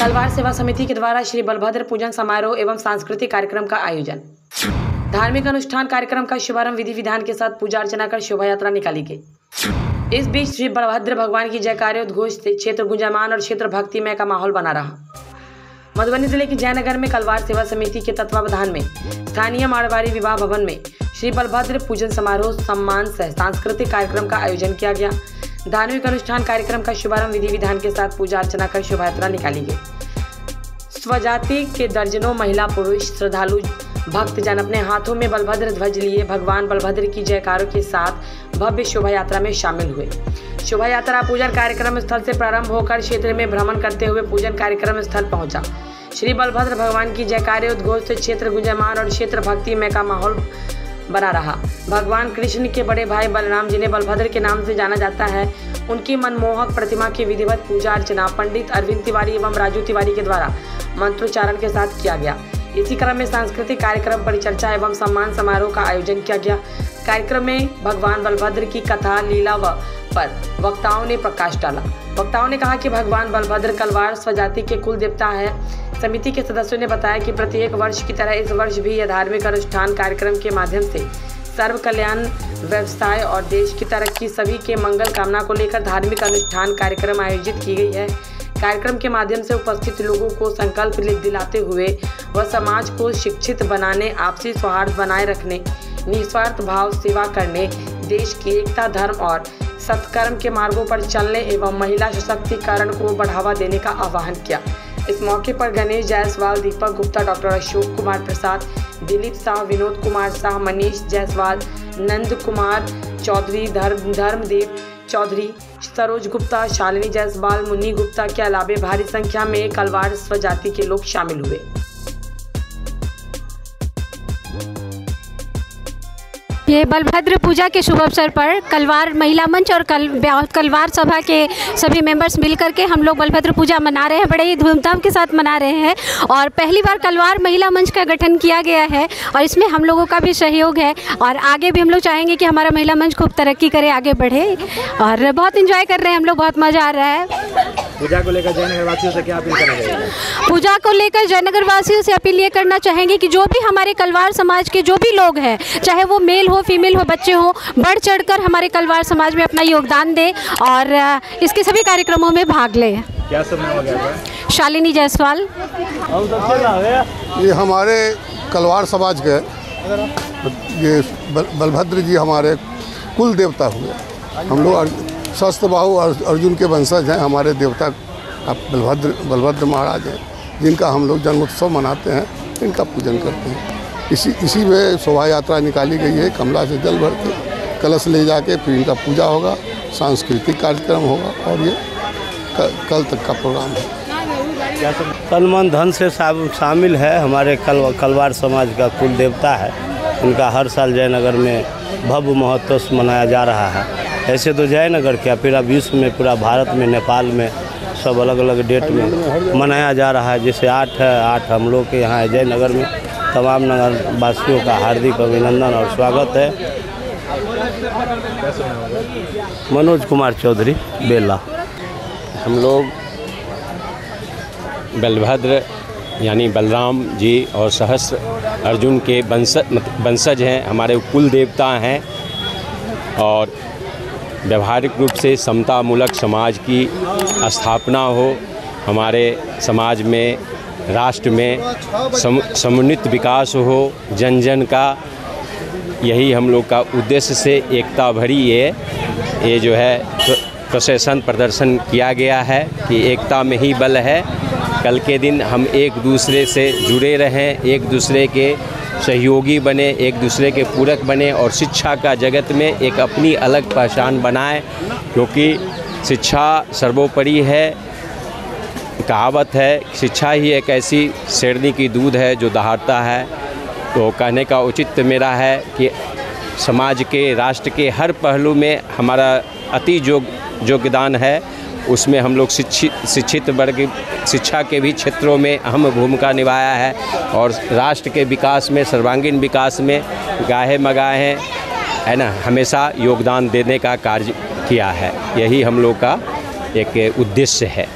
कलवार सेवा समिति के द्वारा श्री बलभद्र पूजन समारोह एवं सांस्कृतिक कार्यक्रम का आयोजन। धार्मिक अनुष्ठान कार्यक्रम का शुभारंभ विधि विधान के साथ पूजा अर्चना कर शोभा यात्रा निकाली गई। इस बीच श्री बलभद्र भगवान की जयकारोद्घोष से क्षेत्र गुंजायमान और क्षेत्र भक्तिमय का माहौल बना रहा। मधुबनी जिले के जयनगर में कलवार सेवा समिति के तत्वावधान में स्थानीय मारवाड़ी विवाह भवन में श्री बलभद्र पूजन समारोह सम्मान सह सांस्कृतिक कार्यक्रम का आयोजन किया गया। धार्मिक अनुष्ठान कार्यक्रम का शुभारंभ विधि विधान के साथ पूजा अर्चना कर शोभा यात्रा निकाली गई। स्वजाति के दर्जनों महिला पुरुष श्रद्धालु भक्तजन अपने हाथों में बलभद्र ध्वज लिए भगवान बलभद्र की जयकारों के साथ भव्य शोभा यात्रा में शामिल हुए। शोभा यात्रा पूजन कार्यक्रम स्थल से प्रारंभ होकर क्षेत्र में भ्रमण करते हुए पूजन कार्यक्रम स्थल पहुंचा। श्री बलभद्र भगवान की जयकारोद्घोष से क्षेत्र गुंजायमान और क्षेत्र भक्तिमय का माहौल बना रहा। भगवान कृष्ण के बड़े भाई बलराम, जिन्हें बलभद्र के नाम से जाना जाता है, उनकी मनमोहक प्रतिमा की विधिवत पूजा अर्चना पंडित अरविंद तिवारी एवं राजू तिवारी के द्वारा मंत्रोच्चारण के साथ किया गया। इसी क्रम में सांस्कृतिक कार्यक्रम परिचर्चा एवं सम्मान समारोह का आयोजन किया गया। कार्यक्रम में भगवान बलभद्र की कथा लीला पर वक्ताओं ने प्रकाश डाला। वक्ताओं ने कहा कि भगवान बलभद्र कलवार स्वजाति के कुल देवता है। समिति के सदस्यों ने बताया कि प्रत्येक वर्ष की तरह इस वर्ष भी यह धार्मिक अनुष्ठान कार्यक्रम के माध्यम से सर्व कल्याण, व्यवसाय और देश की तरक्की सभी के मंगल कामना को लेकर धार्मिक अनुष्ठान कार्यक्रम आयोजित की गई है। कार्यक्रम के माध्यम से उपस्थित लोगों को संकल्प दिलाते हुए वह समाज को शिक्षित बनाने, आपसी सौहार्द बनाए रखने, निस्वार्थ भाव सेवा करने, देश की एकता, धर्म और सत्कर्म के मार्गों पर चलने एवं महिला सशक्तिकरण को बढ़ावा देने का आह्वान किया। इस मौके पर गणेश जायसवाल, दीपक गुप्ता, डॉक्टर अशोक कुमार प्रसाद, दिलीप शाह, विनोद कुमार शाह, मनीष जायसवाल, नंद कुमार चौधरी, धर्मदेव चौधरी, सरोज गुप्ता, शालिनी जायसवाल, मुन्नी गुप्ता के अलावे भारी संख्या में कलवार स्वजाति के लोग शामिल हुए। ये बलभद्र पूजा के शुभ अवसर पर कलवार महिला मंच और कलवार सभा के सभी मेंबर्स मिलकर के हम लोग बलभद्र पूजा मना रहे हैं। बड़े ही धूमधाम के साथ मना रहे हैं और पहली बार कलवार महिला मंच का गठन किया गया है और इसमें हम लोगों का भी सहयोग है और आगे भी हम लोग चाहेंगे कि हमारा महिला मंच खूब तरक्की करे, आगे बढ़े और बहुत इंजॉय कर रहे हैं हम लोग, बहुत मज़ा आ रहा है। पूजा को लेकर जयनगर वासियों से क्या अपील करना चाहिए? पूजा को लेकर जयनगर वासियों से अपील ये करना चाहेंगे कि जो भी हमारे कलवार समाज के जो भी लोग हैं, चाहे वो मेल हो, फीमेल हो, बच्चे हो, बढ़ चढ़कर हमारे कलवार समाज में अपना योगदान दें और इसके सभी कार्यक्रमों में भाग लें। क्या सब नाम हो गया है? शालिनी जायसवाल। ये हमारे कलवार समाज के ये बलभद्र जी हमारे कुल देवता हुए। हम लोग सहस्त्रबाहु अर्जुन के वंशज हैं। हमारे देवता बलभद्र महाराज हैं, जिनका हम लोग जन्मोत्सव मनाते हैं, इनका पूजन करते हैं। इसी में शोभा यात्रा निकाली गई है। कमला से जल भर के कलश ले जाके फिर इनका पूजा होगा, सांस्कृतिक कार्यक्रम होगा और ये कल तक का प्रोग्राम है। तन मन धन से शामिल है। हमारे कलवार समाज का कुल देवता है। उनका हर साल जयनगर में भव्य महोत्सव मनाया जा रहा है। ऐसे तो जयनगर क्या, पूरा विश्व में, पूरा भारत में, नेपाल में सब अलग अलग डेट में मनाया जा रहा है। जैसे 8 हम लोग के यहाँ जयनगर में तमाम नगर वासियों का हार्दिक अभिनंदन और स्वागत है। मनोज कुमार चौधरी, बेला। हम लोग बलभद्र यानी बलराम जी और सहस्त्र अर्जुन के वंशज हैं। हमारे कुल देवता हैं और व्यवहारिक रूप से समतामूलक समाज की स्थापना हो, हमारे समाज में, राष्ट्र में समुन्नत विकास हो, जन जन का, यही हम लोग का उद्देश्य से एकता भरी ये जो है प्रोसेसन प्रदर्शन किया गया है कि एकता में ही बल है। कल के दिन हम एक दूसरे से जुड़े रहें, एक दूसरे के सहयोगी बने, एक दूसरे के पूरक बने और शिक्षा का जगत में एक अपनी अलग पहचान बनाएं, क्योंकि शिक्षा सर्वोपरि है। कहावत है, शिक्षा ही एक ऐसी शेरनी की दूध है जो दहाड़ता है। तो कहने का औचित्य मेरा है कि समाज के, राष्ट्र के हर पहलू में हमारा अति योगदान है। उसमें हम लोग शिक्षित वर्ग शिक्षा के भी क्षेत्रों में अहम भूमिका निभाया है और राष्ट्र के विकास में, सर्वांगीण विकास में गाहे मगाहे है ना, हमेशा योगदान देने का कार्य किया है। यही हम लोग का एक उद्देश्य है।